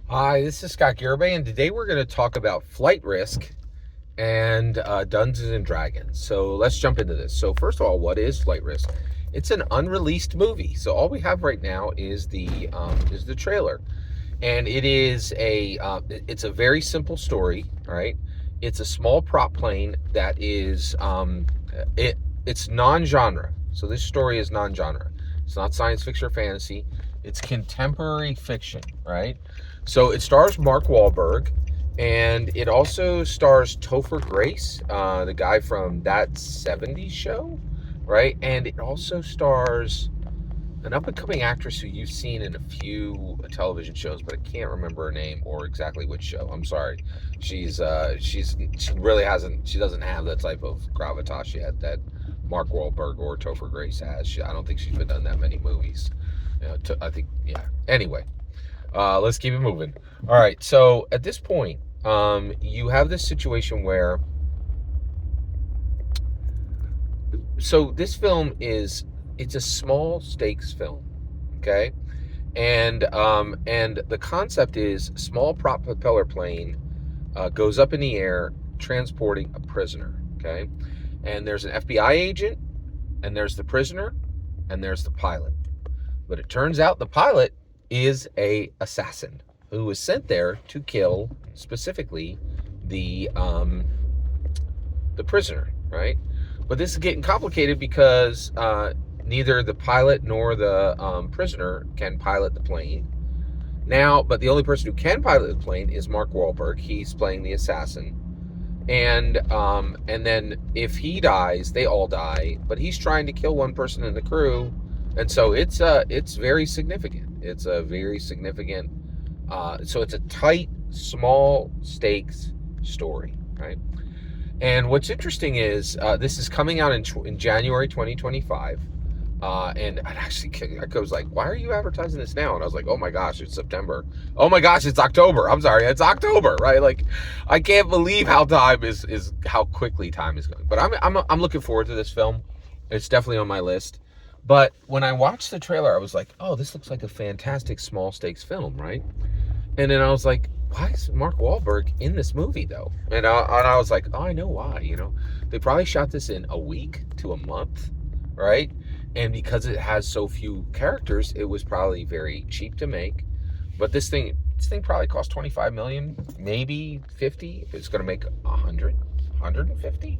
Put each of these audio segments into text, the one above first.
Hi, this is Scott Garibay, and today we're going to talk about flight risk and Dungeons and Dragons. So let's jump into this. So first of all, what is flight risk? It's an unreleased movie. So all we have right now is the trailer, and it's a very simple story. Right? It's a small prop plane that is it's non-genre. So this story is non-genre. It's not science fiction or fantasy. It's contemporary fiction, right? So it stars Mark Wahlberg, and it also stars Topher Grace, the guy from That 70s Show, right? And it also stars an up-and-coming actress who you've seen in a few television shows, but I can't remember her name or exactly which show. I'm sorry. She doesn't have that type of gravitas yet that Mark Wahlberg or Topher Grace has. I don't think she's been done that many movies. I think, yeah. Anyway, let's keep it moving. All right. So at this point, you have this situation where, so this film it's a small stakes film, okay, and the concept is small prop propeller plane goes up in the air transporting a prisoner, okay, and there's an FBI agent, and there's the prisoner, and there's the pilot. But it turns out the pilot is a assassin who was sent there to kill specifically the prisoner, right? But this is getting complicated because neither the pilot nor the prisoner can pilot the plane now. But the only person who can pilot the plane is Mark Wahlberg. He's playing the assassin, and then if he dies, they all die. But he's trying to kill one person in the crew, and so it's very significant. It's a very significant. So it's a tight, small stakes story, right? And what's interesting is this is coming out in January 2025. And I was like, why are you advertising this now? And I was like, oh my gosh, it's September. Oh my gosh, it's October. I'm sorry, it's October, right? Like, I can't believe how how quickly time is going. But I'm looking forward to this film. It's definitely on my list. But when I watched the trailer, I was like, oh, this looks like a fantastic small stakes film, right? And then I was like, why is Mark Wahlberg in this movie though? And I was like, oh, I know why. They probably shot this in a week to a month, right? And because it has so few characters, it was probably very cheap to make. But this thing probably cost 25 million, maybe 50. If it's going to make 100, 150.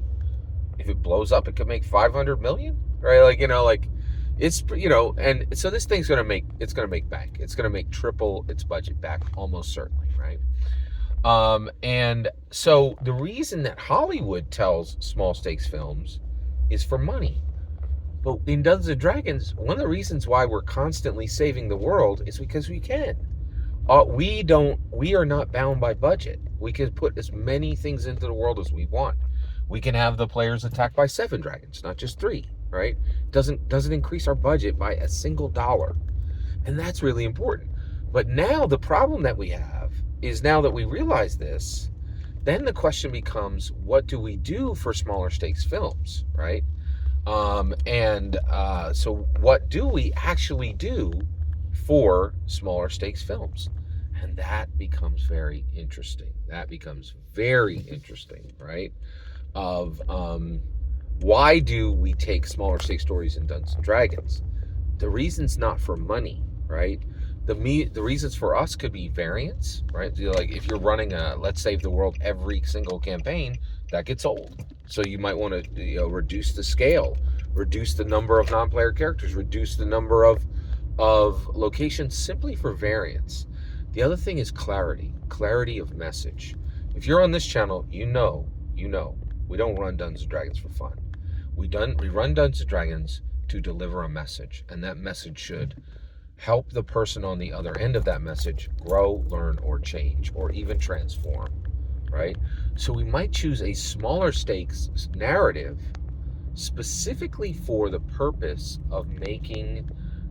If it blows up, it could make 500 million, right? It's, and so this thing's going to make bank. It's going to make triple its budget back almost certainly, right? And so the reason that Hollywood tells small stakes films is for money. But in Dungeons and Dragons, one of the reasons why we're constantly saving the world is because we can. We are not bound by budget. We can put as many things into the world as we want. We can have the players attacked by 7 dragons, not just 3, right? Doesn't increase our budget by a single dollar. And that's really important. But now the problem that we have is, now that we realize this, then the question becomes, what do we do for smaller stakes films, right? So what do we actually do for smaller stakes films? And that becomes very interesting. Right? Why do we take smaller stakes stories in Dungeons and Dragons? The reason's not for money, right? The reasons for us could be variance, right? Like if you're running a Let's Save the World every single campaign, that gets old. So you might want to reduce the scale, reduce the number of non-player characters, reduce the number of locations, simply for variance. The other thing is clarity of message. If you're on this channel, you know, we don't run Dungeons and Dragons for fun. We run Dungeons and Dragons to deliver a message, and that message should help the person on the other end of that message grow, learn, or change, or even transform, right? So we might choose a smaller stakes narrative specifically for the purpose of making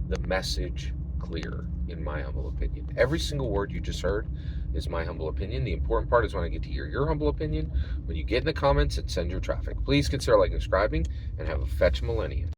the message clear, in my humble opinion. Every single word you just heard is my humble opinion. The important part is when I get to hear your humble opinion, when you get in the comments and send your traffic. Please consider liking and subscribing, and have a fetch millennium.